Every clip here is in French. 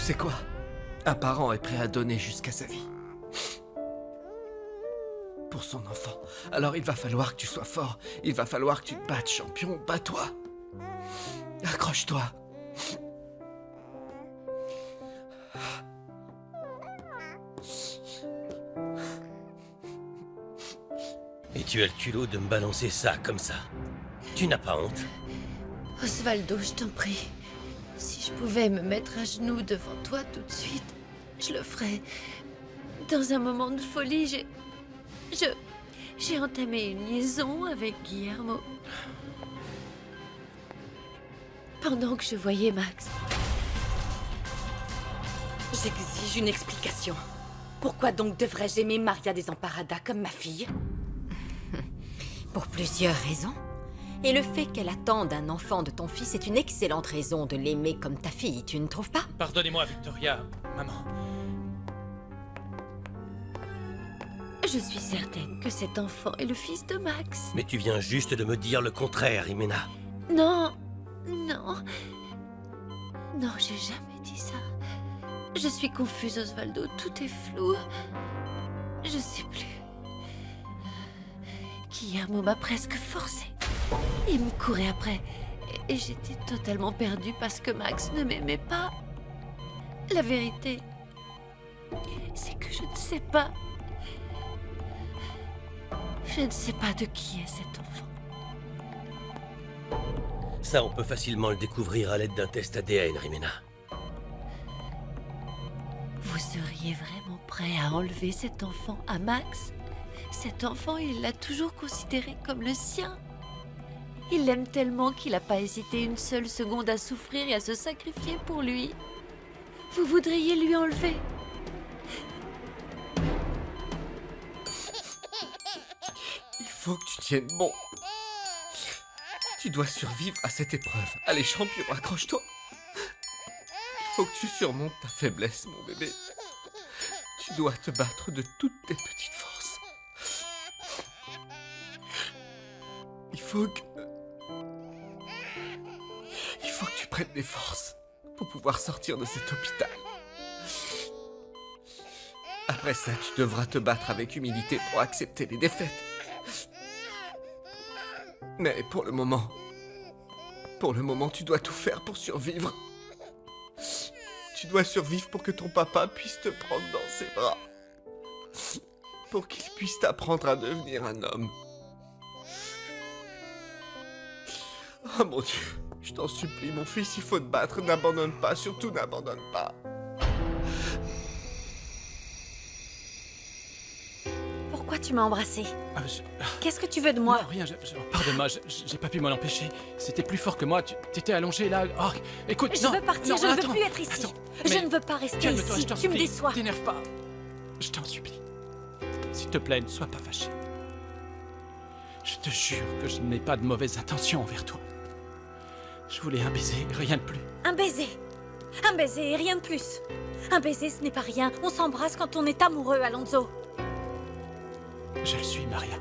sais quoi? Un parent est prêt à donner jusqu'à sa vie. Pour son enfant. Alors il va falloir que tu sois fort. Il va falloir que tu te battes, champion. Bats-toi. Accroche-toi. Et tu as le culot de me balancer ça comme ça. Tu n'as pas honte? Osvaldo, je t'en prie. Si je pouvais me mettre à genoux devant toi tout de suite, je le ferais. Dans un moment de folie, j'ai entamé une liaison avec Guillermo. Pendant que je voyais Max. J'exige une explication. Pourquoi donc devrais-je aimer Maria Desamparada comme ma fille? Pour plusieurs raisons. Et le fait qu'elle attende un enfant de ton fils est une excellente raison de l'aimer comme ta fille, tu ne trouves pas? Pardonnez-moi, Victoria, maman. Je suis certaine que cet enfant est le fils de Max. Mais tu viens juste de me dire le contraire, Jimena. Non, non. Non, j'ai jamais dit ça. Je suis confuse, Osvaldo, tout est flou. Je sais plus. Guillermo m'a presque forcée. Il me courait après. Et j'étais totalement perdue parce que Max ne m'aimait pas. La vérité, c'est que je ne sais pas. Je ne sais pas de qui est cet enfant. Ça, on peut facilement le découvrir à l'aide d'un test ADN, Jimena. Vous seriez vraiment prêt à enlever cet enfant à Max? Cet enfant, il l'a toujours considéré comme le sien. Il l'aime tellement qu'il n'a pas hésité une seule seconde à souffrir et à se sacrifier pour lui. Vous voudriez lui enlever? Il faut que tu tiennes bon. Tu dois survivre à cette épreuve. Allez, champion, accroche-toi. Il faut que tu surmontes ta faiblesse, mon bébé. Tu dois te battre de toutes tes petites forces. Il faut que tu prennes des forces pour pouvoir sortir de cet hôpital. Après ça, tu devras te battre avec humilité pour accepter les défaites. Mais pour le moment, tu dois tout faire pour survivre. Tu dois survivre pour que ton papa puisse te prendre dans ses bras. Pour qu'il puisse t'apprendre à devenir un homme. Oh mon Dieu, je t'en supplie, mon fils, il faut te battre. N'abandonne pas, surtout n'abandonne pas. Pourquoi tu m'as embrassé? Ah, Qu'est-ce que tu veux de moi? Non, rien, pardonne-moi, j'ai pas pu m'en empêcher. C'était plus fort que moi, tu t'étais allongé là. Oh, écoute, Je non, veux partir, non, je ne veux attends, plus être ici. attends, Je mais ne veux pas rester calme-toi, ici, je t'en tu me supplie, déçois. T'énerve pas. Je t'en supplie. S'il te plaît, ne sois pas fâché. Je te jure que je n'ai pas de mauvaises intentions envers toi. Je voulais un baiser, rien de plus. Un baiser et rien de plus. Un baiser, ce n'est pas rien. On s'embrasse quand on est amoureux, Alonso. Je le suis, Maria.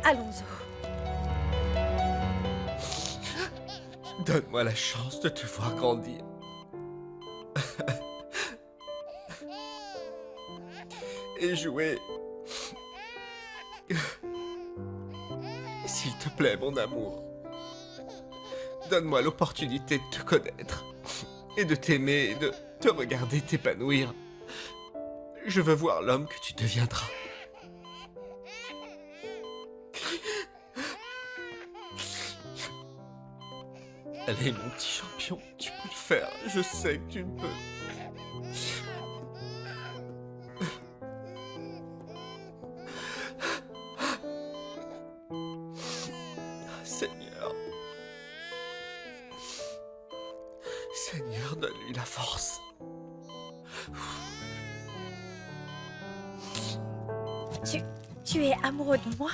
Alonso. Donne-moi la chance de te voir grandir. Et jouer. S'il te plaît, mon amour. Donne-moi l'opportunité de te connaître. Et de t'aimer et de te regarder t'épanouir. Je veux voir l'homme que tu deviendras. Allez, mon petit champion, tu peux le faire. Je sais que tu le peux. Seigneur. Seigneur, donne-lui la force. Tu es amoureux de moi?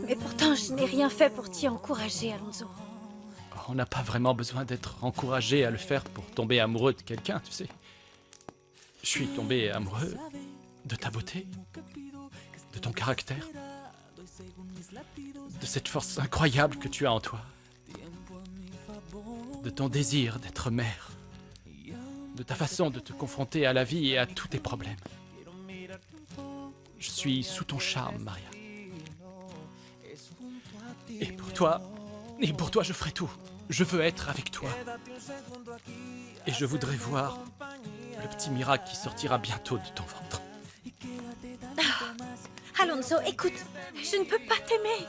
Mais pourtant, je n'ai rien fait pour t'y encourager, Alonso. On n'a pas vraiment besoin d'être encouragé à le faire pour tomber amoureux de quelqu'un, tu sais. Je suis tombé amoureux de ta beauté, de ton caractère, de cette force incroyable que tu as en toi, de ton désir d'être mère, de ta façon de te confronter à la vie et à tous tes problèmes. Je suis sous ton charme, Maria. Et pour toi, je ferai tout. Je veux être avec toi. Et je voudrais voir le petit miracle qui sortira bientôt de ton ventre. Alonso, écoute, je ne peux pas t'aimer.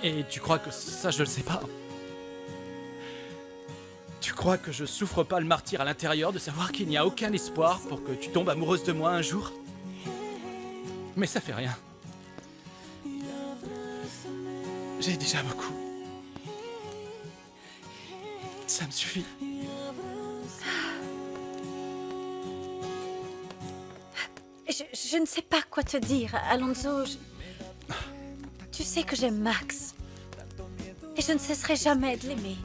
Et tu crois que ça, je le sais pas? Tu crois que je souffre pas le martyre à l'intérieur de savoir qu'il n'y a aucun espoir pour que tu tombes amoureuse de moi un jour? Mais ça fait rien. J'ai déjà beaucoup. Ça me suffit. Je ne sais pas quoi te dire, Alonso. Tu sais que j'aime Max. Et je ne cesserai jamais de l'aimer.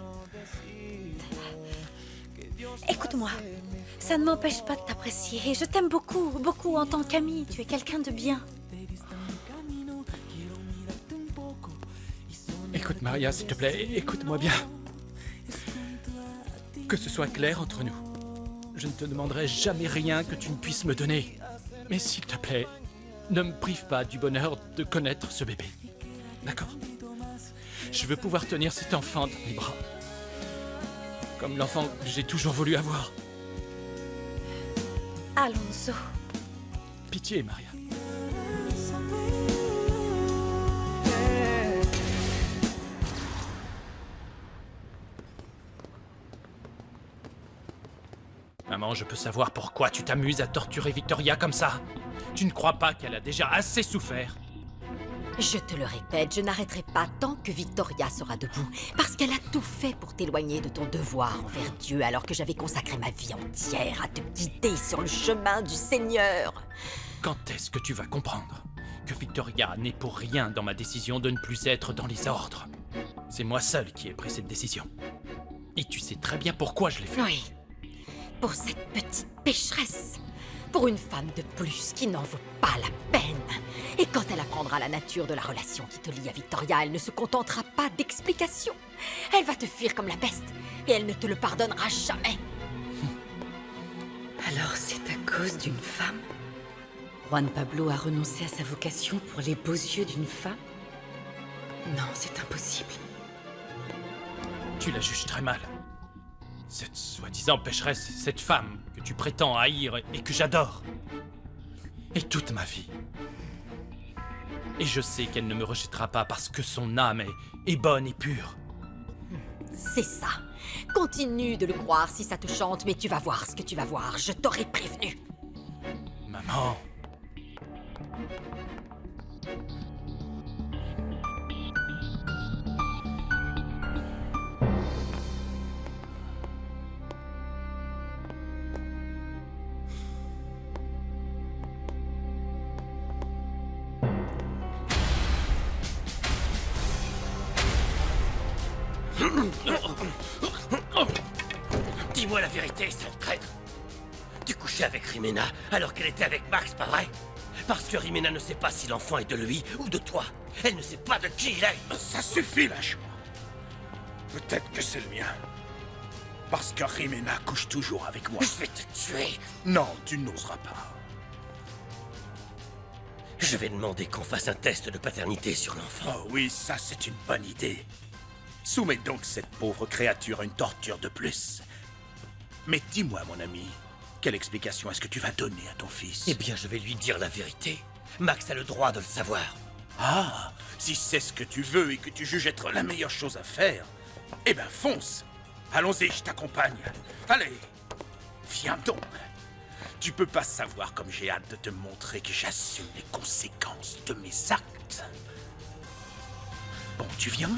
Écoute-moi, ça ne m'empêche pas de t'apprécier. Et je t'aime beaucoup, beaucoup en tant qu'ami. Tu es quelqu'un de bien. Écoute, Maria, s'il te plaît, écoute-moi bien. Que ce soit clair entre nous. Je ne te demanderai jamais rien que tu ne puisses me donner. Mais s'il te plaît, ne me prive pas du bonheur de connaître ce bébé. D'accord? Je veux pouvoir tenir cet enfant dans mes bras. Comme l'enfant que j'ai toujours voulu avoir. Alonso. Pitié, Maria. Maman, je peux savoir pourquoi tu t'amuses à torturer Victoria comme ça? Tu ne crois pas qu'elle a déjà assez souffert? Je te le répète, je n'arrêterai pas tant que Victoria sera debout. Parce qu'elle a tout fait pour t'éloigner de ton devoir envers Dieu, alors que j'avais consacré ma vie entière à te guider sur le chemin du Seigneur. Quand est-ce que tu vas comprendre que Victoria n'est pour rien dans ma décision de ne plus être dans les ordres? C'est moi seul qui ai pris cette décision. Et tu sais très bien pourquoi je l'ai fait. Oui, pour cette petite pécheresse. Pour une femme de plus qui n'en vaut pas la peine. Et quand elle apprendra la nature de la relation qui te lie à Victoria, elle ne se contentera pas d'explications. Elle va te fuir comme la peste. Et elle ne te le pardonnera jamais. Alors c'est à cause d'une femme? Juan Pablo a renoncé à sa vocation pour les beaux yeux d'une femme? Non, c'est impossible. Tu la juges très mal. Cette soi-disant pécheresse, cette femme que tu prétends haïr et que j'adore. Et toute ma vie. Et je sais qu'elle ne me rejettera pas parce que son âme est bonne et pure. C'est ça. Continue de le croire si ça te chante, mais tu vas voir ce que tu vas voir. Je t'aurais prévenu. Maman. Dis-moi la vérité, sale traître. Tu couchais avec Rimena alors qu'elle était avec Max, pas vrai? Parce que Rimena ne sait pas si l'enfant est de lui ou de toi. Elle ne sait pas de qui il est. Ça suffit, lâche-moi. Peut-être que c'est le mien. Parce que Rimena couche toujours avec moi. Je vais te tuer. Non, tu n'oseras pas. Je vais demander qu'on fasse un test de paternité sur l'enfant. Oh oui, ça c'est une bonne idée. Soumets donc cette pauvre créature à une torture de plus. Mais dis-moi, mon ami, quelle explication est-ce que tu vas donner à ton fils? Eh bien, je vais lui dire la vérité. Max a le droit de le savoir. Ah, si c'est ce que tu veux et que tu juges être la meilleure chose à faire, eh ben fonce. Allons-y, je t'accompagne. Allez, viens donc. Tu peux pas savoir comme j'ai hâte de te montrer que j'assume les conséquences de mes actes. Bon, tu viens?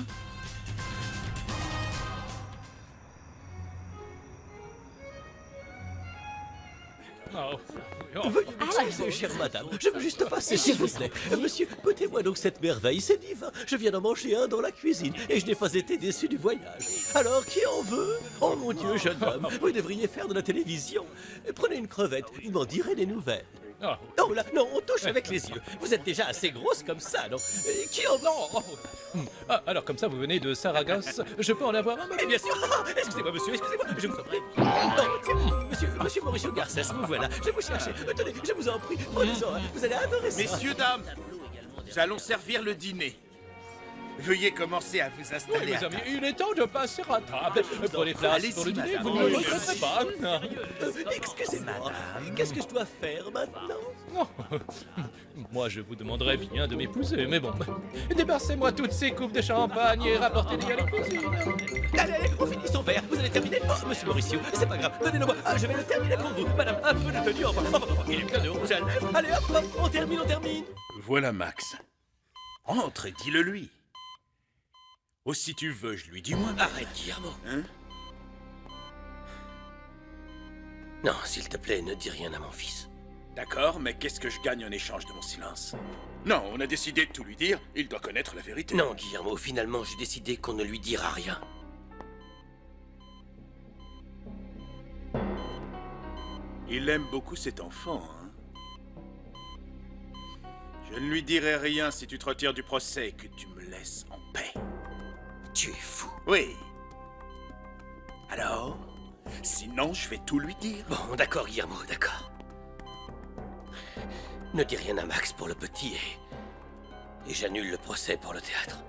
Veuillez, chère madame, je veux juste passer, s'il vous plaît. Monsieur, goûtez-moi donc cette merveille, c'est divin. Je viens d'en manger un dans la cuisine et je n'ai pas été déçu du voyage. Alors, qui en veut? Oh mon Dieu, jeune homme, vous devriez faire de la télévision. Prenez une crevette, vous m'en direz des nouvelles. Ah, Oh là, non, on touche avec les yeux. Vous êtes déjà assez grosse comme ça, non? Qui en... non oh. Ah, alors comme ça, vous venez de Saragosse. Je peux en avoir un, Eh bien sûr. Excusez-moi, monsieur, excusez-moi. Je vous en prie. Non, monsieur Mauricio Garcès, vous voilà. Je vous cherchais. Tenez, je vous en prie. Prenez-en. Vous allez adorer ça. Messieurs, dames, nous allons servir le dîner. Veuillez commencer à vous Oui, installer mes à amis, table. il est temps de passer à table. Prenez place Allez-y, pour le dîner, madame. vous ne me Allez-y. regretterez pas. Excusez-moi. Qu'est-ce que je dois faire maintenant? Non. Moi, je vous demanderais bien de m'épouser, mais bon. Débarrassez-moi toutes ces coupes de champagne et rapportez-les à la cuisine. Allez, on finit son verre. Vous allez terminer? Oh, monsieur Mauricio, c'est pas grave. Donnez-le-moi. Ah, je vais le terminer pour vous. Madame, un peu de tenue. Enfin, il est bien de rouge à lèvres. Allez, hop, on termine, on termine. Voilà Max. Entre et dis-le lui. Oh, si tu veux, je lui dis moi. Arrête, Guillermo. Hein? Non, s'il te plaît, ne dis rien à mon fils. D'accord, mais qu'est-ce que je gagne en échange de mon silence? Non, on a décidé de tout lui dire, il doit connaître la vérité. Non, Guillermo, finalement, j'ai décidé qu'on ne lui dira rien. Il aime beaucoup cet enfant, hein? Je ne lui dirai rien si tu te retires du procès et que tu me laisses en paix. Tu es fou. Oui. Alors? Sinon, je vais tout lui dire. Bon, d'accord, Guillermo, d'accord. Ne dis rien à Max pour le petit et j'annule le procès pour le théâtre.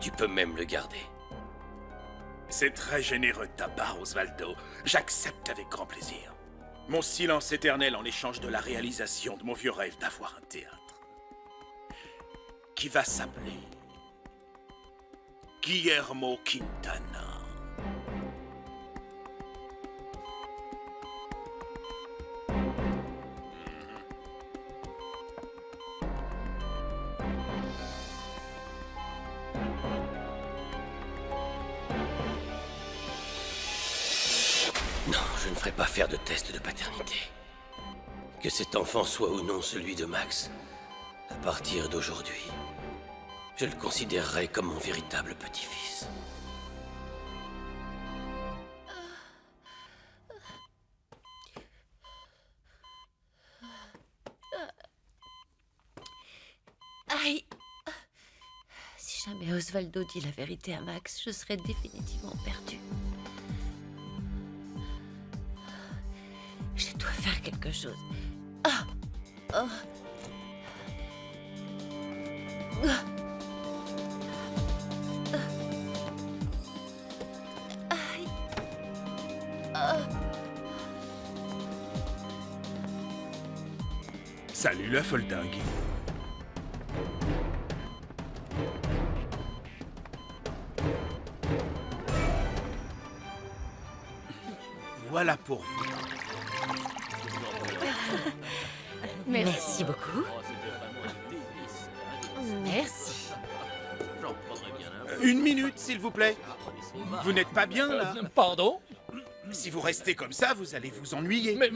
Tu peux même le garder. C'est très généreux de ta part, Osvaldo. J'accepte avec grand plaisir. Mon silence éternel en échange de la réalisation de mon vieux rêve d'avoir un théâtre. Qui va s'appeler Guillermo Quintana. Non, je ne ferai pas faire de test de paternité. Que cet enfant soit ou non celui de Max, à partir d'aujourd'hui, je le considérerai comme mon véritable petit-fils. Aïe. Si jamais Osvaldo dit la vérité à Max, je serai définitivement perdue. Je dois faire quelque chose. Ah. Oh. Ah. Aïe. Ah. Salut la folle dingue. Voilà pour vous. Merci beaucoup. Merci. Une minute, s'il vous plaît. Vous n'êtes pas bien, là? Pardon? Si vous restez comme ça, vous allez vous ennuyer. Mais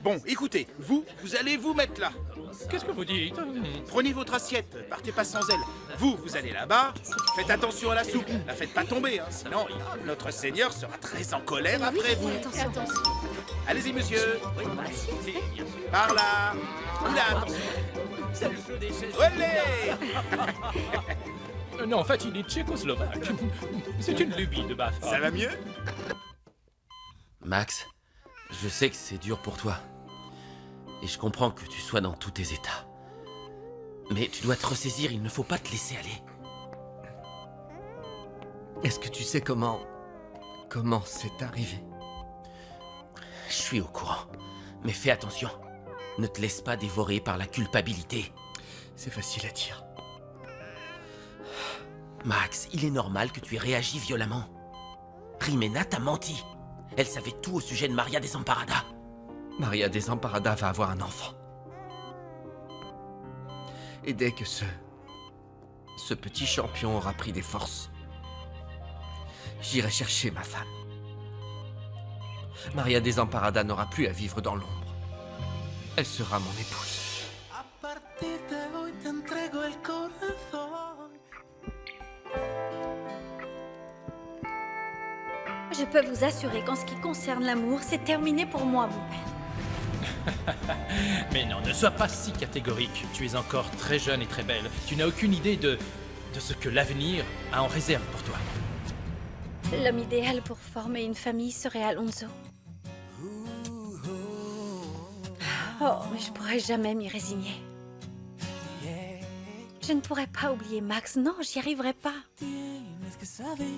Bon, écoutez, vous allez vous mettre là. qu'est-ce que vous dites? Prenez votre assiette, partez pas sans elle. Vous allez là-bas, faites attention à la soupe, la faites pas tomber, hein, sinon notre Seigneur sera très en colère après vous. Attention. Allez-y, monsieur. Par là. Oula, attention. Olé! Non, en fait, il est tchécoslovaque. C'est une lubie de ma femme. Ça va mieux? Max, je sais que c'est dur pour toi. Et je comprends que tu sois dans tous tes états. Mais tu dois te ressaisir, il ne faut pas te laisser aller. Est-ce que tu sais comment c'est arrivé? Je suis au courant. Mais fais attention. Ne te laisse pas dévorer par la culpabilité. C'est facile à dire. Max, il est normal que tu aies réagi violemment. Rimena t'a menti. Elle savait tout au sujet de Maria Desamparada. Maria Desamparada va avoir un enfant. Et dès que ce petit champion aura pris des forces, j'irai chercher ma femme. Maria Desamparada n'aura plus à vivre dans l'ombre. Elle sera mon épouse. Je peux vous assurer qu'en ce qui concerne l'amour, c'est terminé pour moi, mon père. Mais non, ne sois pas si catégorique. Tu es encore très jeune et très belle. Tu n'as aucune idée de ce que l'avenir a en réserve pour toi. L'homme idéal pour former une famille serait Alonso. Oh, mais je pourrais jamais m'y résigner. Je ne pourrais pas oublier Max, non, j'y arriverai pas. Tienes que saber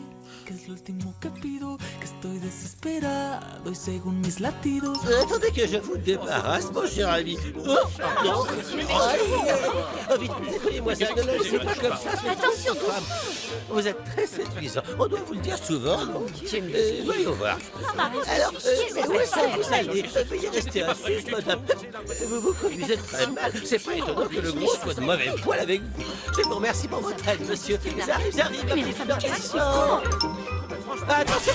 que es lo último que pido, que estoy desesperado y según mis latidos. Attendez que je vous débarrasse, mon cher ami. Oh, non. Vite, décollez-moi ça. Ne laissez pas comme ça. Attention, femme. Vous êtes très séduisant. On doit vous le dire souvent. Voyons voir. Alors, où est-ce que vous allez? Veuillez rester assise, madame. Vous conduisez très mal. C'est pas étonnant que le gros soit de mauvais poil avec vous. Je vous remercie pour votre aide, monsieur. J'arrive. Mais les femmes, qu'est-ce que Attention.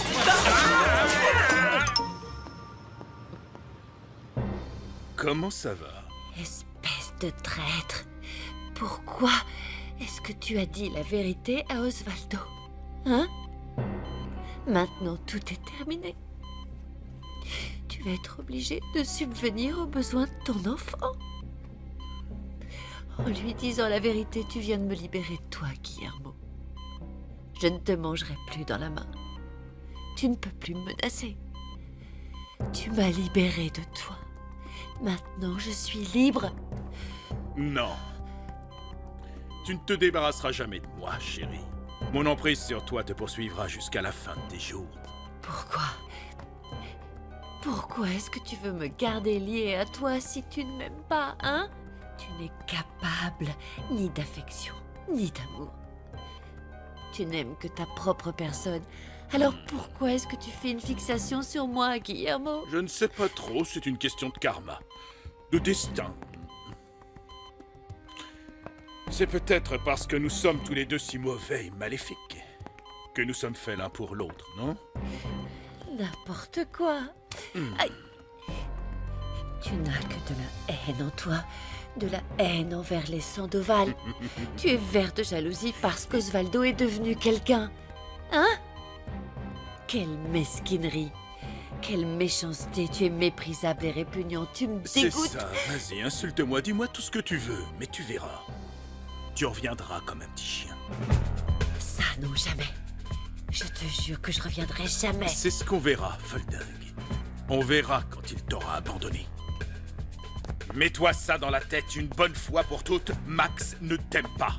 Comment ça va? Espèce de traître. Pourquoi est-ce que tu as dit la vérité à Osvaldo? Hein? Maintenant, tout est terminé. Tu vas être obligé de subvenir aux besoins de ton enfant. En lui disant la vérité, tu viens de me libérer de toi, Guillermo. Je ne te mangerai plus dans la main. Tu ne peux plus me menacer. Tu m'as libéré de toi. Maintenant, je suis libre. Non. Tu ne te débarrasseras jamais de moi, chérie. Mon emprise sur toi te poursuivra jusqu'à la fin de tes jours. Pourquoi? Pourquoi est-ce que tu veux me garder liée à toi si tu ne m'aimes pas, hein? Tu n'es capable ni d'affection, ni d'amour. Tu n'aimes que ta propre personne. Alors pourquoi est-ce que tu fais une fixation sur moi, Guillermo? Je ne sais pas trop, c'est une question de karma. De destin. C'est peut-être parce que nous sommes tous les deux si mauvais et maléfiques que nous sommes faits l'un pour l'autre, non? N'importe quoi. Aïe. Tu n'as que de la haine en toi. De la haine envers les Sandoval. Tu es vert de jalousie parce qu'Osvaldo est devenu quelqu'un. Hein? Quelle mesquinerie. Quelle méchanceté. Tu es méprisable et répugnant. Tu me C'est dégoûtes. ça, vas-y, insulte-moi, dis-moi tout ce que tu veux, mais tu verras. Tu reviendras comme un petit chien. Ça, non, jamais. Je te jure que je reviendrai jamais. C'est ce qu'on verra, folding. On verra quand il t'aura abandonné. Mets-toi ça dans la tête une bonne fois pour toutes, Max ne t'aime pas.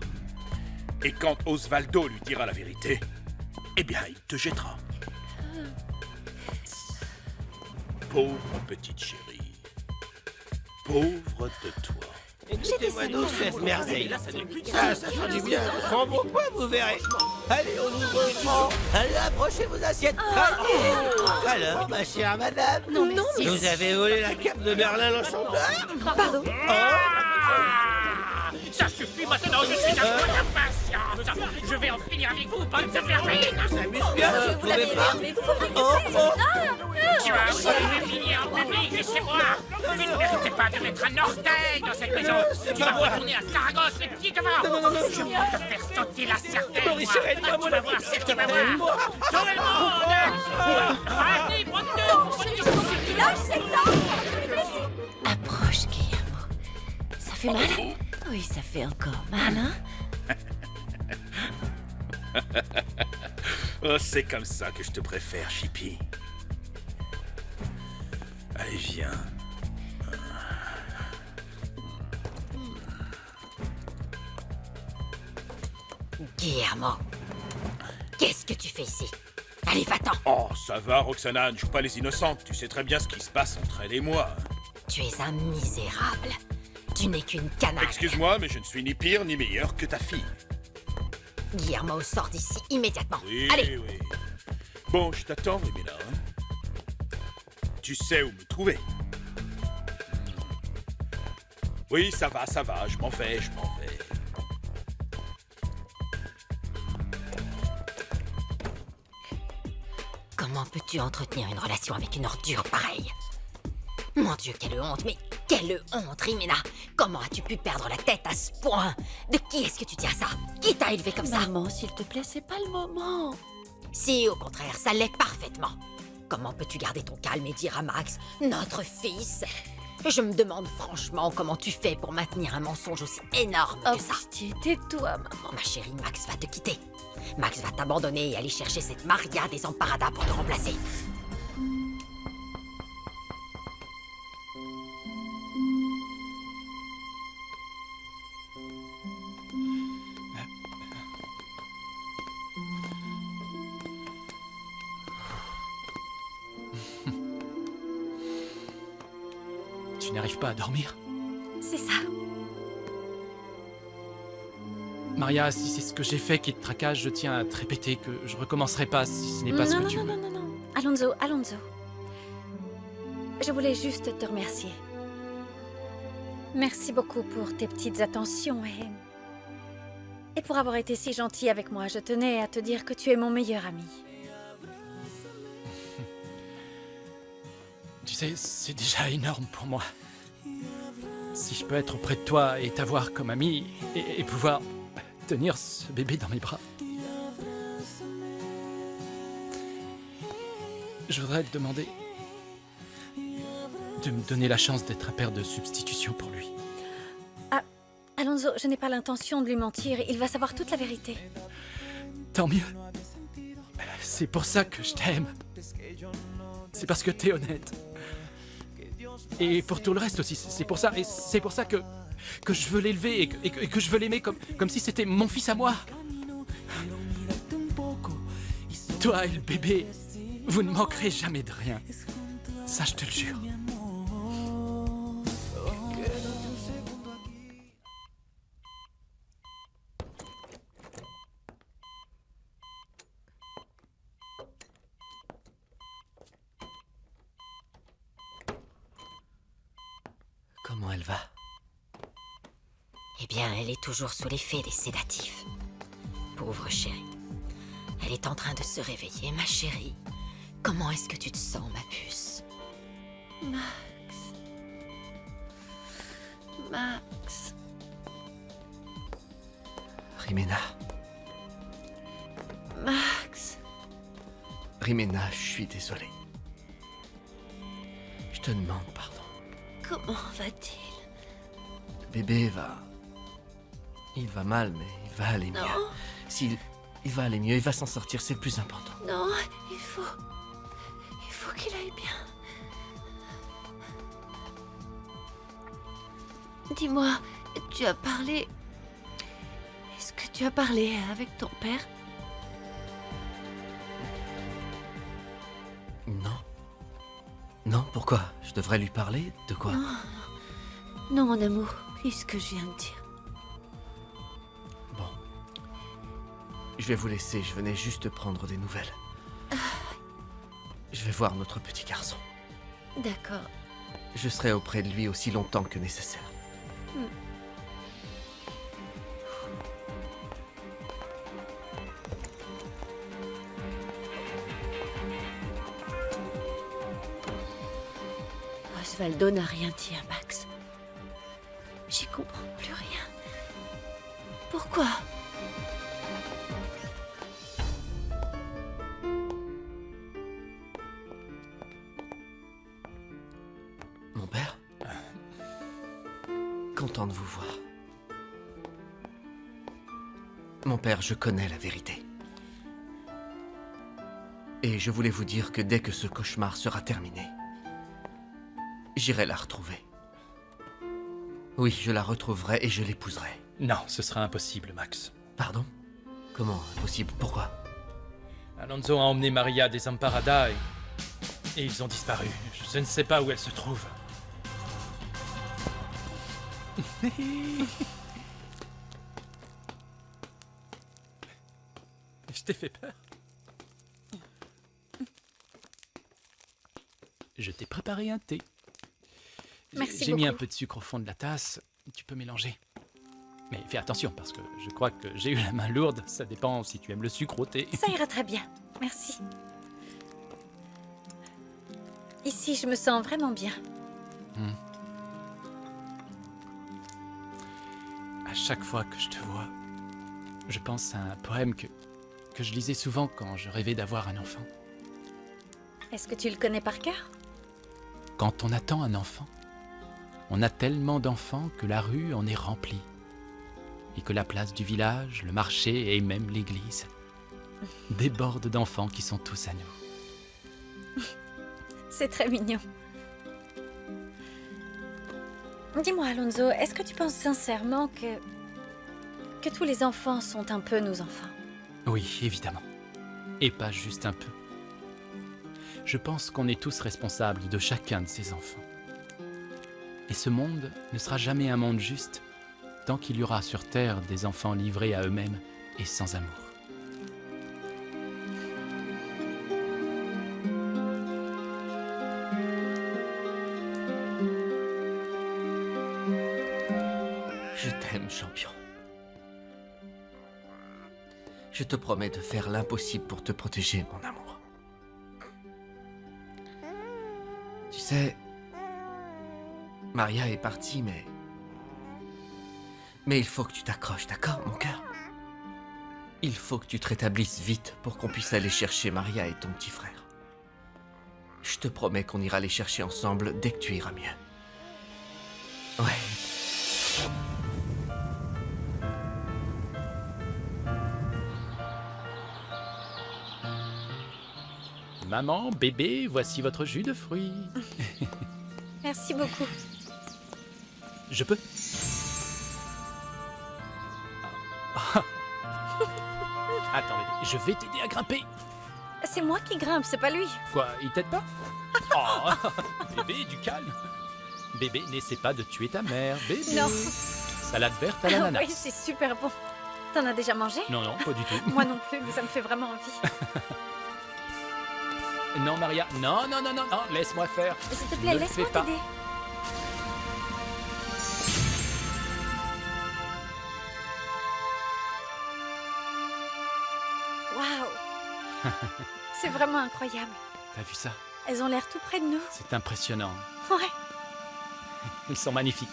Et quand Osvaldo lui dira la vérité, eh bien, il te jettera. Pauvre petite chérie. Pauvre de toi. Écoutez-moi donc cette merveille. Ça fera du bien. Prends mon poids, vous verrez. Allez, on ouvre le franc. Allez, approchez vos assiettes. Allez. Alors, ma chère madame, Non, merci. vous avez volé la cape de Merlin l'Enchanteur? Pardon. Ça suffit maintenant, je suis à bout d'impatience. Je vais en finir avec vous, bande de vermine. S'amuse bien, vous trouvez pas? Mais vous pouvez... Tu as voulu finir en public chez moi. Vous ne méritez pas de mettre un orteil dans cette maison. Tu vas retourner à Saragosse, les petits devant. Je vais te faire sauter la cervelle, moi. Tu vas voir ce que tu vas voir. Tout le monde. Allez, Approche, Guillermo. Ça fait mal? Oui, ça fait encore mal, hein? Oh, c'est comme ça que je te préfère, Chippy. Allez, viens. Guillermo, qu'est-ce que tu fais ici? Allez, va-t'en. Oh, ça va, Roxana, ne joue pas les innocentes. Tu sais très bien ce qui se passe entre elle et moi. Tu es un misérable. Tu n'es qu'une canaille. Excuse-moi, mais je ne suis ni pire ni meilleur que ta fille. Guillermo, sors d'ici immédiatement. Oui, Allez. oui. Bon, je t'attends, Rimina. Tu sais où me trouver. Oui, ça va, je m'en vais. Comment peux-tu entretenir une relation avec une ordure pareille? Mon Dieu, quelle honte, mais quelle honte, Rimena! Comment as-tu pu perdre la tête à ce point? De qui est-ce que tu tiens ça? Qui t'a élevé comme ça? Maman, s'il te plaît, c'est pas le moment. Si, au contraire, ça l'est parfaitement. Comment peux-tu garder ton calme et dire à Max, notre fils? Je me demande franchement comment tu fais pour maintenir un mensonge aussi énorme Oh, que ça. pitié, tais-toi, maman. Ma chérie, Max va te quitter. Max va t'abandonner et aller chercher cette Maria des Amparadas pour te remplacer. Tu n'arrives pas à dormir? C'est ça. Maria, si c'est ce que j'ai fait qui te tracasse, je tiens à te répéter que je recommencerai pas si ce n'est pas ce que non, tu non, veux. non, non, non. Alonso, Alonso. Je voulais juste te remercier. Merci beaucoup pour tes petites attentions et pour avoir été si gentil avec moi. Je tenais à te dire que tu es mon meilleur ami. Tu sais, c'est déjà énorme pour moi. Si je peux être auprès de toi et t'avoir comme ami et pouvoir tenir ce bébé dans mes bras. Je voudrais te demander de me donner la chance d'être un père de substitution pour lui. Alonso, je n'ai pas l'intention de lui mentir. Il va savoir toute la vérité. Tant mieux. C'est pour ça que je t'aime. C'est parce que t'es honnête. Et pour tout le reste aussi, c'est pour ça. Et c'est pour ça que je veux l'élever et que je veux l'aimer comme si c'était mon fils à moi. Toi et le bébé, vous ne manquerez jamais de rien. Ça, je te le jure. Comment elle va? Eh bien, elle est toujours sous l'effet des sédatifs. Pauvre chérie. Elle est en train de se réveiller, ma chérie. Comment est-ce que tu te sens, ma puce? Max. Rimena. Max. Rimena, je suis désolé. Je te demande pardon. Comment va-t-il? Le bébé va... Il va mal, mais il va aller mieux. Non, S'il... Il va aller mieux, il va s'en sortir, c'est le plus important. non, il faut qu'il aille bien. Dis-moi, tu as parlé... Est-ce que tu as parlé avec ton père? Non. Non, pourquoi? Je devrais lui parler? De quoi? Non, mon amour, dis ce que je viens de dire. Bon. Je vais vous laisser, je venais juste prendre des nouvelles. Je vais voir notre petit garçon. D'accord. Je serai auprès de lui aussi longtemps que nécessaire. Osvaldo n'a rien dit à Max. J'y comprends plus rien. Pourquoi? Mon père? Content de vous voir. Mon père, je connais la vérité. Et je voulais vous dire que dès que ce cauchemar sera terminé, j'irai la retrouver. Oui, je la retrouverai et je l'épouserai. Non, ce sera impossible, Max. Pardon? Comment impossible? Pourquoi? Alonso a emmené Maria des Amparadas et ils ont disparu. Je ne sais pas où elle se trouve. Je t'ai fait peur. Je t'ai préparé un thé. Merci J'ai mis un beaucoup. peu de sucre au fond de la tasse. Tu peux mélanger. Mais fais attention parce que je crois que j'ai eu la main lourde. Ça dépend si tu aimes le sucre au thé. Ça ira très bien. Merci. Ici, je me sens vraiment bien. À chaque fois que je te vois, je pense à un poème que que je lisais souvent quand je rêvais d'avoir un enfant. Est-ce que tu le connais par cœur? Quand on attend un enfant, on a tellement d'enfants que la rue en est remplie. Et que la place du village, le marché et même l'église débordent d'enfants qui sont tous à nous. C'est très mignon. Dis-moi, Alonso, est-ce que tu penses sincèrement que tous les enfants sont un peu nos enfants? Oui, évidemment. Et pas juste un peu. Je pense qu'on est tous responsables de chacun de ces enfants. Et ce monde ne sera jamais un monde juste tant qu'il y aura sur Terre des enfants livrés à eux-mêmes et sans amour. Je t'aime, champion. Je te promets de faire l'impossible pour te protéger, mon amour. Tu sais, Maria est partie, mais il faut que tu t'accroches, d'accord, mon cœur? Il faut que tu te rétablisses vite pour qu'on puisse aller chercher Maria et ton petit frère. Je te promets qu'on ira les chercher ensemble dès que tu iras mieux. Ouais. Maman, bébé, voici votre jus de fruits. Merci beaucoup. Je peux? Attends, bébé, je vais t'aider à grimper. C'est moi qui grimpe, c'est pas lui. Quoi, il t'aide pas? Oh, bébé, du calme. Bébé, n'essaie pas de tuer ta mère, bébé. Non. Salade verte à l'ananas. Oui, c'est super bon. T'en as déjà mangé? Non, non, pas du tout. Moi non plus, mais ça me fait vraiment envie. Non, Maria, non, non, non, non, non, laisse-moi faire. S'il te plaît, Ne le laisse-moi fais pas. t'aider. Waouh! C'est vraiment incroyable. T'as vu ça? Elles ont l'air tout près de nous. C'est impressionnant. Ouais. Ils sont magnifiques.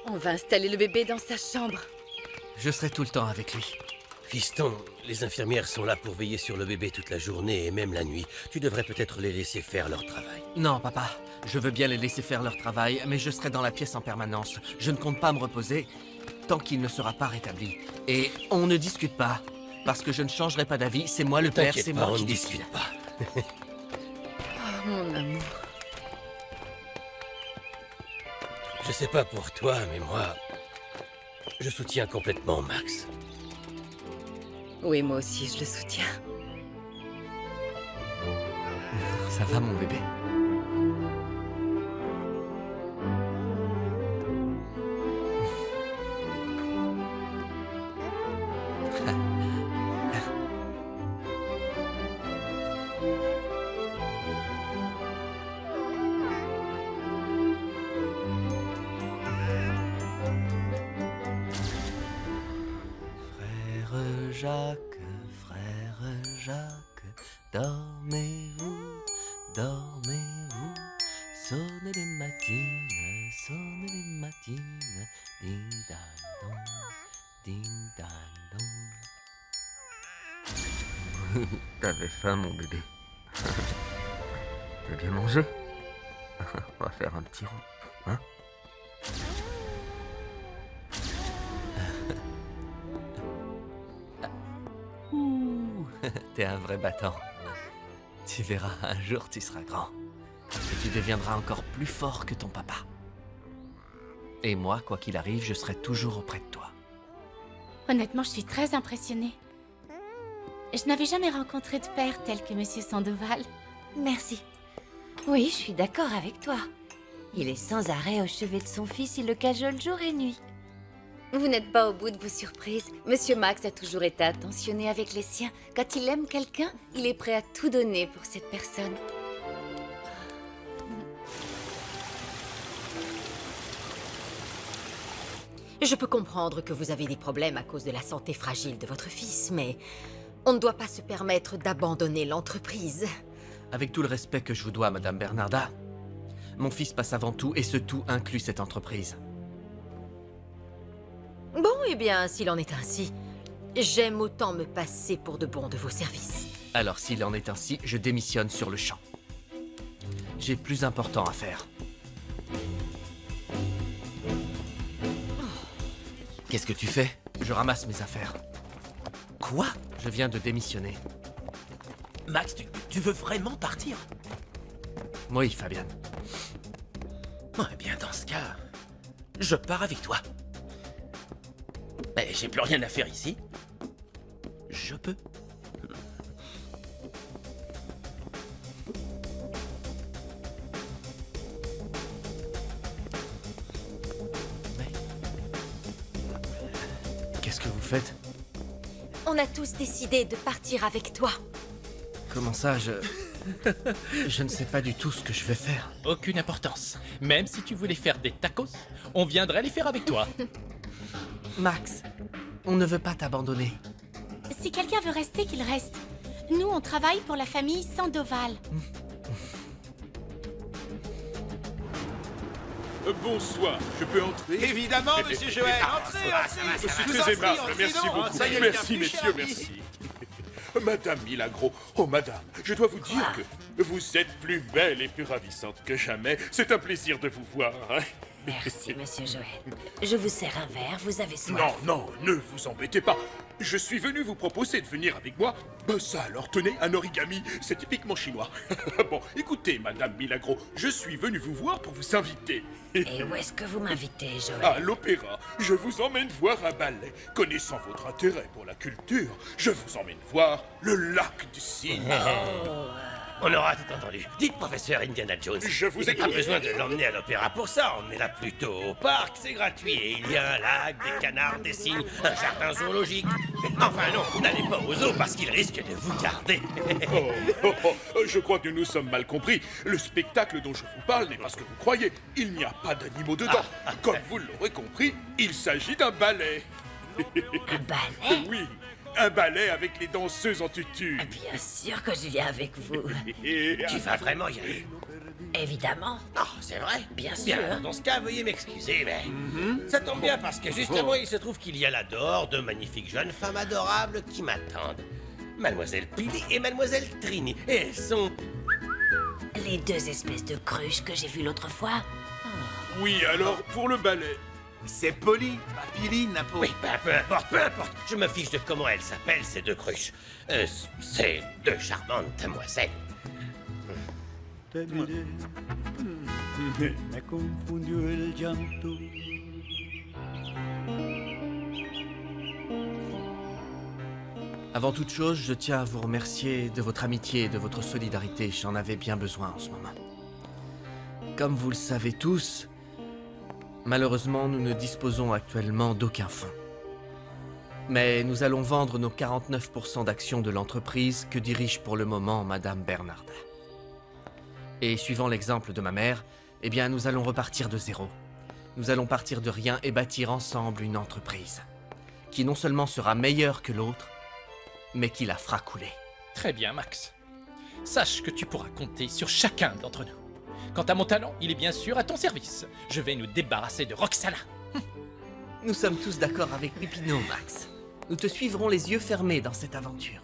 On va installer le bébé dans sa chambre. Je serai tout le temps avec lui. Fiston, les infirmières sont là pour veiller sur le bébé toute la journée et même la nuit. Tu devrais peut-être les laisser faire leur travail. Non, papa. Je veux bien les laisser faire leur travail, mais je serai dans la pièce en permanence. Je ne compte pas me reposer tant qu'il ne sera pas rétabli. Et on ne discute pas, parce que je ne changerai pas d'avis. C'est moi le père, T'inquiète c'est pas, moi on qui ne décide. discute pas. Oh, mon amour. Je sais pas pour toi, mais moi, je soutiens complètement Max. Oui, moi aussi, je le soutiens. Ça va, mon bébé? Frère Jacques, dormez-vous, dormez-vous, sonnez les matines, ding ding dong. T'avais faim, mon bébé. T'as bien mangé? On va faire un petit rond, hein? T'es un vrai battant. Tu verras, un jour tu seras grand. Et tu deviendras encore plus fort que ton papa. Et moi, quoi qu'il arrive, je serai toujours auprès de toi. Honnêtement, je suis très impressionnée. Je n'avais jamais rencontré de père tel que Monsieur Sandoval. Merci. Oui, je suis d'accord avec toi. Il est sans arrêt au chevet de son fils, il le cajole jour et nuit. Vous n'êtes pas au bout de vos surprises. Monsieur Max a toujours été attentionné avec les siens. Quand il aime quelqu'un, il est prêt à tout donner pour cette personne. Je peux comprendre que vous avez des problèmes à cause de la santé fragile de votre fils, mais on ne doit pas se permettre d'abandonner l'entreprise. Avec tout le respect que je vous dois, Madame Bernarda, mon fils passe avant tout, et ce tout inclut cette entreprise. Bon, eh bien, s'il en est ainsi, j'aime autant me passer pour de bons de vos services. Alors, s'il en est ainsi, je démissionne sur le champ. J'ai plus important à faire. Qu'est-ce que tu fais? Je ramasse mes affaires. Quoi? Je viens de démissionner. Max, tu veux vraiment partir? Oui, Fabian. Eh bien, dans ce cas, je pars avec toi. Mais j'ai plus rien à faire ici. Je peux. Qu'est-ce que vous faites? On a tous décidé de partir avec toi. Comment ça, je ne sais pas du tout ce que je vais faire. Aucune importance. Même si tu voulais faire des tacos, on viendrait les faire avec toi. Max, on ne veut pas t'abandonner. Si quelqu'un veut rester, qu'il reste. Nous, on travaille pour la famille Sandoval. Bonsoir, je peux entrer? Évidemment, monsieur Joël, entrez, Je suis très aimable, merci beaucoup. Merci, messieurs, merci. Madame Milagro, oh madame, je dois vous dire que vous êtes plus belle et plus ravissante que jamais. C'est un plaisir de vous voir. Hein. Merci, monsieur Joël. Je vous sers un verre, vous avez soif. Non, ne vous embêtez pas. Je suis venu vous proposer de venir avec moi. Ben ça alors, tenez, un origami, c'est typiquement chinois. Bon, écoutez, Madame Milagro, je suis venu vous voir pour vous inviter. Et où est-ce que vous m'invitez, Joël? À l'opéra. Je vous emmène voir un ballet. Connaissant votre intérêt pour la culture, je vous emmène voir le lac du cygne. On aura tout entendu. Dites, professeur Indiana Jones. Je vous Il n'y a pas écoute. besoin de l'emmener à l'opéra pour ça. Emmenez-la plutôt au parc, c'est gratuit. Et il y a un lac, des canards, des cygnes, un jardin zoologique. Enfin non, n'allez pas au zoo parce qu'il risque de vous garder. Je crois que nous sommes mal compris. Le spectacle dont je vous parle n'est pas ce que vous croyez. Il n'y a pas d'animaux dedans. Comme vous l'aurez compris, il s'agit d'un ballet. Un ballet? Oui, un ballet avec les danseuses en tutu. Bien sûr que je viens avec vous. Tu vas vraiment y aller? Évidemment. Oh, c'est vrai? Bien sûr. Bien, dans ce cas, veuillez m'excuser, mais... Ça tombe bien parce que justement, il se trouve qu'il y a là dehors deux magnifiques jeunes femmes adorables qui m'attendent. Mademoiselle Pili et Mademoiselle Trini. Et elles sont... Les deux espèces de cruches que j'ai vues l'autre fois. Oui, alors, pour le ballet. C'est Polly, pas Pili, Napo. Oui, ben, peu importe. Je me fiche de comment elles s'appellent, ces deux cruches. C'est deux charmantes demoiselles. Me confundió el llanto. Avant toute chose, je tiens à vous remercier de votre amitié et de votre solidarité. J'en avais bien besoin en ce moment. Comme vous le savez tous, malheureusement, nous ne disposons actuellement d'aucun fonds. Mais nous allons vendre nos 49% d'actions de l'entreprise que dirige pour le moment Madame Bernarda. Et suivant l'exemple de ma mère, eh bien, nous allons repartir de zéro. Nous allons partir de rien et bâtir ensemble une entreprise qui non seulement sera meilleure que l'autre, mais qui la fera couler. Très bien, Max. Sache que tu pourras compter sur chacun d'entre nous. Quant à mon talent, il est bien sûr à ton service. Je vais nous débarrasser de Roxana. Nous sommes tous d'accord avec Pipino, Max. Nous te suivrons les yeux fermés dans cette aventure.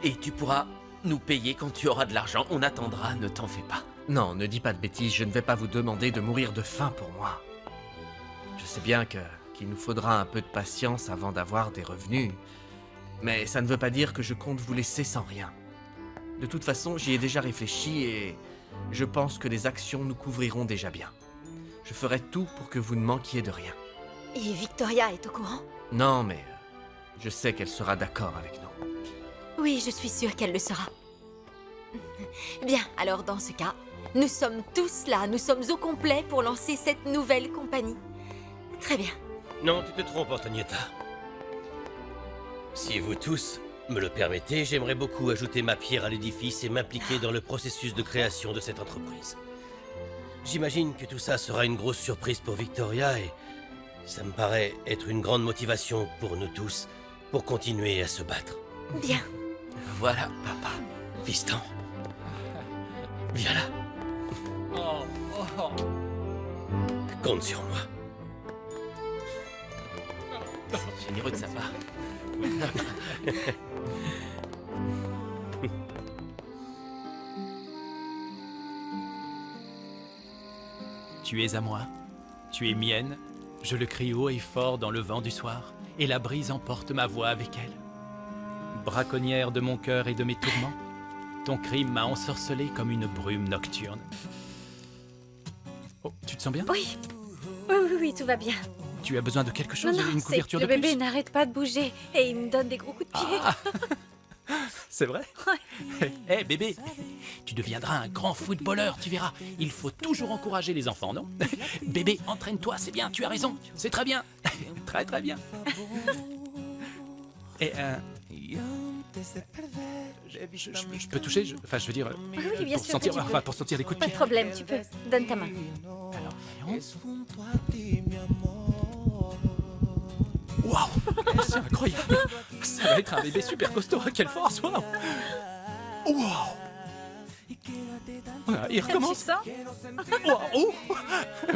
Et tu pourras nous payer quand tu auras de l'argent. On attendra, ne t'en fais pas. Non, ne dis pas de bêtises, je ne vais pas vous demander de mourir de faim pour moi. Je sais bien qu'il nous faudra un peu de patience avant d'avoir des revenus. Mais ça ne veut pas dire que je compte vous laisser sans rien. De toute façon, j'y ai déjà réfléchi et je pense que les actions nous couvriront déjà bien. Je ferai tout pour que vous ne manquiez de rien. Et Victoria est au courant? Non, mais je sais qu'elle sera d'accord avec nous. Oui, je suis sûre qu'elle le sera. Bien, alors dans ce cas, nous sommes tous là, nous sommes au complet pour lancer cette nouvelle compagnie. Très bien. Non, tu te trompes, Antonietta. Si vous tous me le permettez, j'aimerais beaucoup ajouter ma pierre à l'édifice et m'impliquer dans le processus de création de cette entreprise. J'imagine que tout ça sera une grosse surprise pour Victoria et ça me paraît être une grande motivation pour nous tous pour continuer à se battre. Bien. Voilà, papa. Fiston. Viens là. Compte sur moi. Généreux de sa part. Tu es à moi, tu es mienne, je le crie haut et fort dans le vent du soir, et la brise emporte ma voix avec elle. Braconnière de mon cœur et de mes tourments, ton crime m'a ensorcelé comme une brume nocturne. Oh, tu te sens bien? Oui. Oui, tout va bien. Tu as besoin de quelque chose, Non, une c'est couverture que de le bébé plus? n'arrête pas de bouger et il me donne des gros coups de pied. Ah. C'est vrai? Hé, bébé, tu deviendras un grand footballeur, tu verras. Il faut toujours encourager les enfants, non? Bébé, entraîne-toi, c'est bien, tu as raison, c'est très bien. Très, très bien. Et, je peux toucher? Enfin, je veux dire... Oui, bien pour sûr sentir, que tu enfin, peux. pour sentir les coups de Pas de pied. problème, tu peux. Donne ta main. Alors, voyons. Waouh! C'est incroyable! Ça va être un bébé super costaud, quelle force! Waouh! Waouh! Voilà, il Tu recommence! sens? Waouh!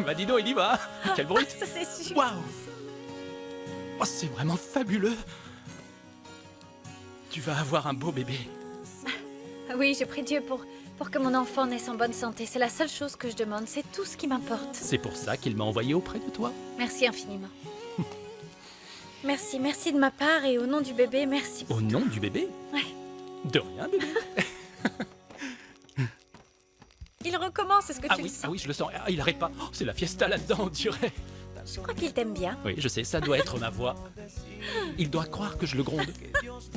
Bah dis donc, il y va! Quel bruit! Ça, c'est sûr. Waouh! Oh, c'est vraiment fabuleux! Tu vas avoir un beau bébé. Oui, je prie Dieu pour que mon enfant naisse en bonne santé. C'est la seule chose que je demande. C'est tout ce qui m'importe. C'est pour ça qu'il m'a envoyé auprès de toi. Merci infiniment. Merci de ma part et au nom du bébé, merci. Au nom du bébé? Ouais. De rien, bébé. Il recommence, est-ce que tu le sens? Ah oui, je le sens. Ah, il arrête pas. Oh, c'est la fiesta là-dedans, on dirait. Je crois qu'il t'aime bien. Oui, je sais, ça doit être ma voix. Il doit croire que je le gronde.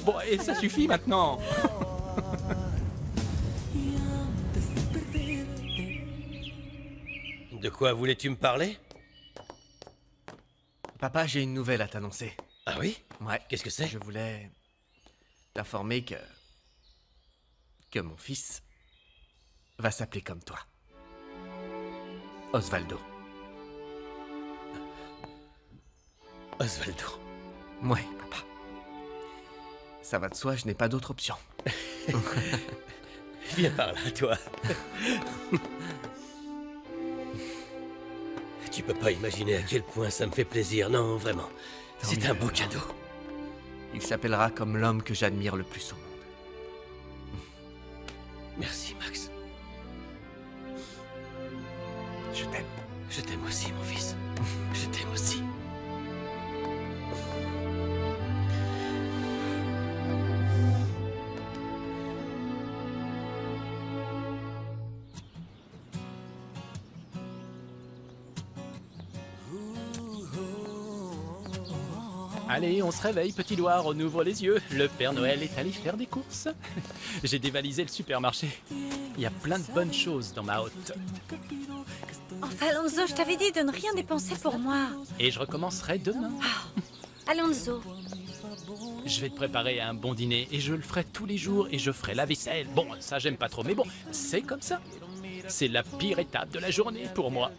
Bon, et ça suffit maintenant. De quoi voulais-tu me parler? Papa, j'ai une nouvelle à t'annoncer. Ah oui? Ouais. Qu'est-ce que c'est? Je voulais t'informer que mon fils va s'appeler comme toi. Osvaldo. Osvaldo. Ouais, papa. Ça va de soi, je n'ai pas d'autre option. Viens par là, toi. Tu peux pas imaginer à quel point ça me fait plaisir, non, vraiment. C'est un beau cadeau. Il s'appellera comme l'homme que j'admire le plus au monde. Merci, Max. Je t'aime. Je t'aime aussi, mon fils. Je t'aime aussi. Allez, on se réveille, petit doigt, on ouvre les yeux. Le Père Noël est allé faire des courses. J'ai dévalisé le supermarché. Il y a plein de bonnes choses dans ma hotte. Enfin, Alonso, je t'avais dit de ne rien dépenser pour moi. Et je recommencerai demain. Alonso. Je vais te préparer un bon dîner et je le ferai tous les jours et je ferai la vaisselle. Bon, ça j'aime pas trop, mais bon, c'est comme ça. C'est la pire étape de la journée pour moi.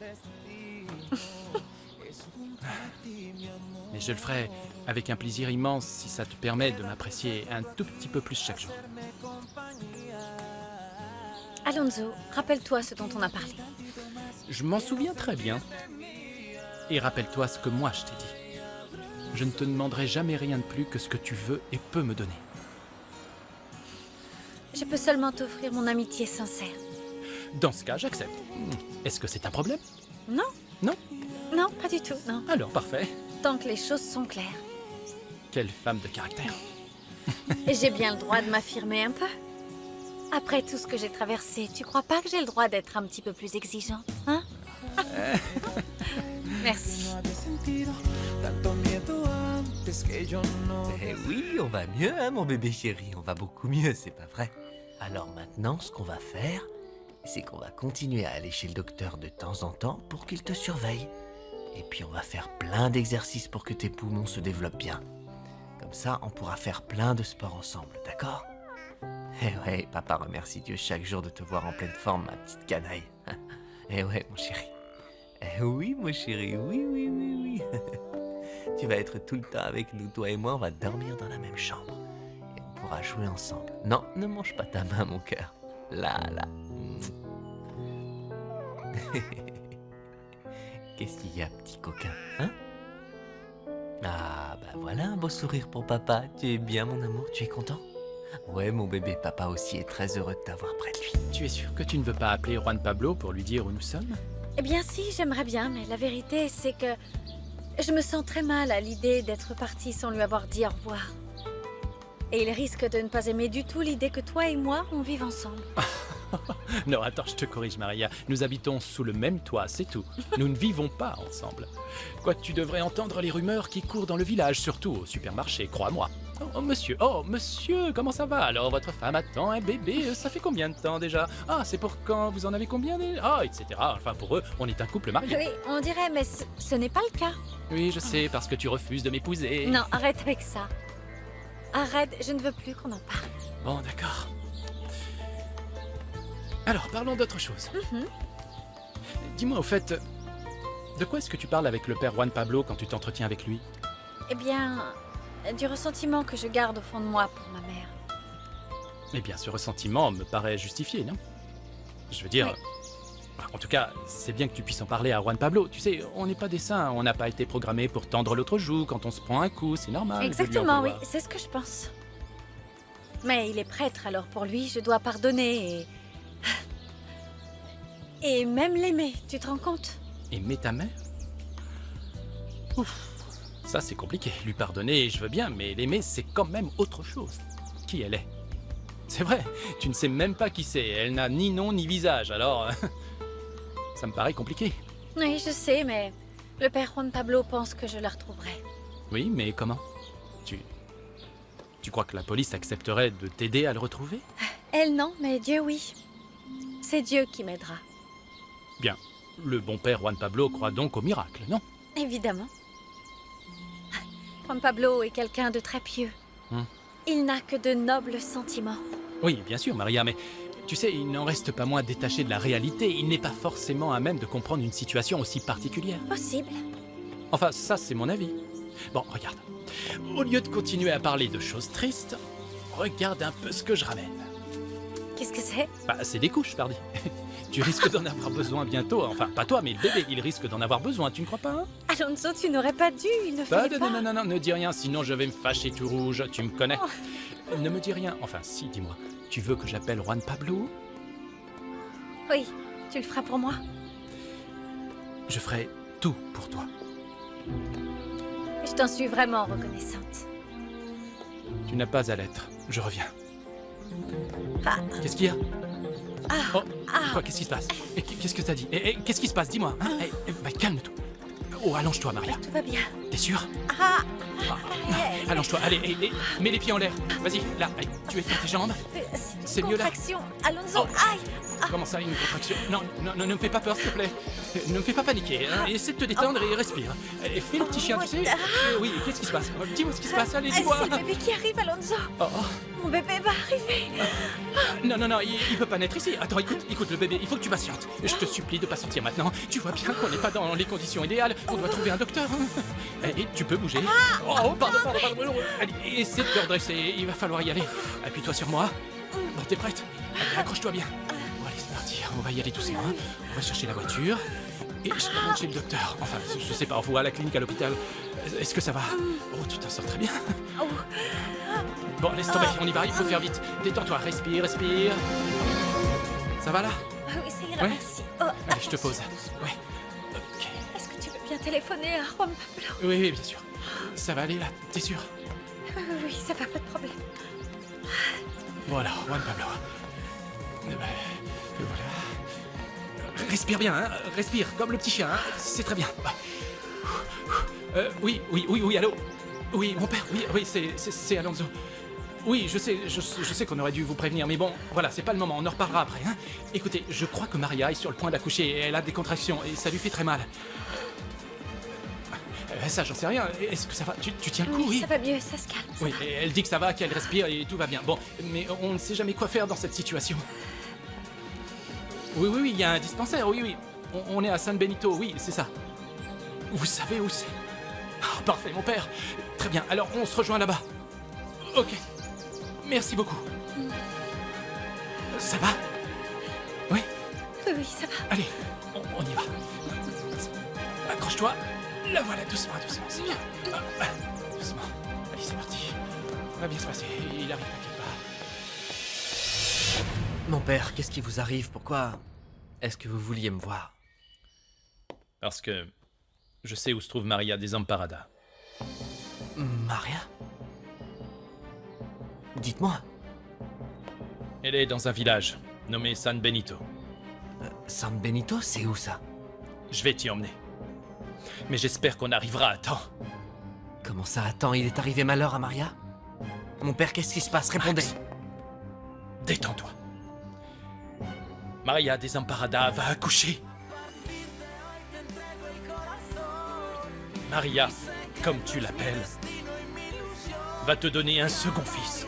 Mais je le ferai avec un plaisir immense si ça te permet de m'apprécier un tout petit peu plus chaque jour. Alonso, rappelle-toi ce dont on a parlé. Je m'en souviens très bien. Et rappelle-toi ce que moi je t'ai dit. Je ne te demanderai jamais rien de plus que ce que tu veux et peux me donner. Je peux seulement t'offrir mon amitié sincère. Dans ce cas, j'accepte. Est-ce que c'est un problème? Non. Non? Non, pas du tout, non. Alors, parfait. Tant que les choses sont claires. Quelle femme de caractère. Et j'ai bien le droit de m'affirmer un peu. Après tout ce que j'ai traversé, tu crois pas que j'ai le droit d'être un petit peu plus exigeante, hein? Merci. Eh oui, on va mieux, hein, mon bébé chéri. On va beaucoup mieux, c'est pas vrai? Alors maintenant, ce qu'on va faire, c'est qu'on va continuer à aller chez le docteur de temps en temps pour qu'il te surveille. Et puis on va faire plein d'exercices pour que tes poumons se développent bien. Comme ça, on pourra faire plein de sports ensemble, d'accord? Eh ouais, papa remercie Dieu chaque jour de te voir en pleine forme, ma petite canaille. Eh ouais, mon chéri. Eh oui, mon chéri, oui, oui, oui, oui. Tu vas être tout le temps avec nous, toi et moi, on va dormir dans la même chambre. Et on pourra jouer ensemble. Non, ne mange pas ta main, mon cœur. Là, là. Qu'est-ce qu'il y a, petit coquin, hein? Ah, bah voilà un beau sourire pour papa. Tu es bien, mon amour, tu es content? Ouais, mon bébé, papa aussi est très heureux de t'avoir près de lui. Tu es sûr que tu ne veux pas appeler Juan Pablo pour lui dire où nous sommes? Eh bien si, j'aimerais bien, mais la vérité, c'est que je me sens très mal à l'idée d'être partie sans lui avoir dit au revoir. Et il risque de ne pas aimer du tout l'idée que toi et moi, on vive ensemble. Non, attends, je te corrige, Maria. Nous habitons sous le même toit, c'est tout. Nous ne vivons pas ensemble. Quoique tu devrais entendre les rumeurs qui courent dans le village, surtout au supermarché, crois-moi. Oh, monsieur, comment ça va? Alors, votre femme attend un bébé, ça fait combien de temps déjà? Ah, c'est pour quand? Vous en avez combien déjà? Ah, etc. Enfin, pour eux, on est un couple marié. Oui, on dirait, mais ce n'est pas le cas. Oui, je sais, parce que tu refuses de m'épouser. Non, arrête avec ça. Arrête, je ne veux plus qu'on en parle. Bon, d'accord. Alors, parlons d'autre chose. Dis-moi, au fait, de quoi est-ce que tu parles avec le père Juan Pablo quand tu t'entretiens avec lui? Eh bien, du ressentiment que je garde au fond de moi pour ma mère. Eh bien, ce ressentiment me paraît justifié, non? Je veux dire... En tout cas, c'est bien que tu puisses en parler à Juan Pablo. Tu sais, on n'est pas des saints, on n'a pas été programmés pour tendre l'autre joue quand on se prend un coup, c'est normal. Exactement, oui, c'est ce que je pense. Mais il est prêtre, alors pour lui, je dois pardonner et même l'aimer, tu te rends compte? Aimer ta mère? Ouf, ça c'est compliqué. Lui pardonner, je veux bien, mais l'aimer, c'est quand même autre chose. Qui elle est? C'est vrai, tu ne sais même pas qui c'est. Elle n'a ni nom ni visage, alors... ça me paraît compliqué. Oui, je sais, mais le père Juan Pablo pense que je la retrouverai. Oui, mais comment? Tu crois que la police accepterait de t'aider à le retrouver? Elle non, mais Dieu oui. C'est Dieu qui m'aidera. Bien. Le bon père Juan Pablo croit donc au miracle, non? Évidemment. Juan Pablo est quelqu'un de très pieux. Il n'a que de nobles sentiments. Oui, bien sûr, Maria, mais tu sais, il n'en reste pas moins détaché de la réalité. Il n'est pas forcément à même de comprendre une situation aussi particulière. Possible. Enfin, ça, c'est mon avis. Bon, regarde. Au lieu de continuer à parler de choses tristes, regarde un peu ce que je ramène. Qu'est-ce que c'est? Bah, c'est des couches, pardi. Tu risques d'en avoir besoin bientôt. Enfin, pas toi, mais le bébé, il risque d'en avoir besoin, tu ne crois pas, hein? Alonso, tu n'aurais pas dû, il ne fallait pas. Non, ne dis rien, sinon je vais me fâcher tout rouge, tu me connais. Ne me dis rien, enfin si, dis-moi, tu veux que j'appelle Juan Pablo? Oui, tu le feras pour moi. Je ferai tout pour toi. Je t'en suis vraiment reconnaissante. Tu n'as pas à l'être, je reviens. Ah. Qu'est-ce qu'il y a? Ah. Quoi, qu'est-ce qui se passe? Qu'est-ce que t'as dit? Qu'est-ce qui se passe? Dis-moi. Hein? Calme-toi. Oh, allonge-toi, Maria. Tout va bien. T'es sûre? Allonge-toi, allez, mets les pieds en l'air. Vas-y, là, tu es dans tes jambes. C'est mieux là. Contraction, Alonso, aïe. Comment ça, une contraction? Non, ne me fais pas peur, s'il te plaît. Ne me fais pas paniquer. Hein. Essaie de te détendre et respire. Fais le petit chien, tu sais. Oui, qu'est-ce qui se passe? Dis-moi ce qui se passe, allez, dis-moi. C'est le bébé qui arrive, Alonso. Mon bébé va arriver. Non, il peut pas naître ici. Attends, écoute, le bébé, il faut que tu patientes. Je te supplie de pas sortir maintenant. Tu vois bien qu'on n'est pas dans les conditions idéales. On doit trouver un docteur. Et tu peux bouger. Pardon. Allez, essaie de te redresser. Il va falloir y aller. Appuie-toi sur moi. Bon, t'es prête? Allez, accroche-toi bien. Bon, allez, c'est parti. On va y aller doucement. On va chercher la voiture. Et je t'emmène chez le docteur. Enfin, je sais pas, on va à la clinique, à l'hôpital. Est-ce que ça va? Oh, tu t'en sors très bien. Bon, laisse tomber, on y va, il faut faire vite. Détends-toi, respire. Ça va là? Oui, ça ira, merci. Allez, je te pose. Ouais. Ok. Est-ce que tu veux bien téléphoner à Juan Pablo? Oui, bien sûr. Ça va aller là, t'es sûr? Oui, ça va, pas de problème. Voilà, Juan Pablo. Voilà. Respire bien, hein. Respire, comme le petit chien, hein. C'est très bien. Oui, allô? Oui, mon père, oui, c'est Alonso. Oui, je sais qu'on aurait dû vous prévenir, mais bon, voilà, c'est pas le moment, on en reparlera après, hein. Écoutez, je crois que Maria est sur le point d'accoucher, et elle a des contractions, et ça lui fait très mal. Ça, j'en sais rien. Est-ce que ça va? Tu tiens le coup, oui? Ça va mieux, ça se calme. ça Oui, va. et elle dit que ça va, qu'elle respire et tout va bien. Bon, mais on ne sait jamais quoi faire dans cette situation. Oui, il y a un dispensaire, oui. On est à San Benito, oui, c'est ça. Vous savez où c'est? Ah, parfait, mon père. Très bien, alors on se rejoint là-bas. Ok. Merci beaucoup. Ça va? Oui? Oui, ça va. Allez, on y va. Accroche-toi. La voilà, doucement, c'est bien. Doucement. Allez, c'est parti. Ça va bien se passer. Il arrive, t'inquiète pas. Mon père, qu'est-ce qui vous arrive? Pourquoi est-ce que vous vouliez me voir? Parce que je sais où se trouve Maria Desamparada. Maria? Dites-moi. Elle est dans un village nommé San Benito. San Benito, c'est où ça? Je vais t'y emmener. Mais j'espère qu'on arrivera à temps. Comment ça, attends, il est arrivé malheur à Maria? Mon père, qu'est-ce qui se passe? Répondez. Max, détends-toi. Maria Desamparada va accoucher. Maria, comme tu l'appelles, va te donner un second fils.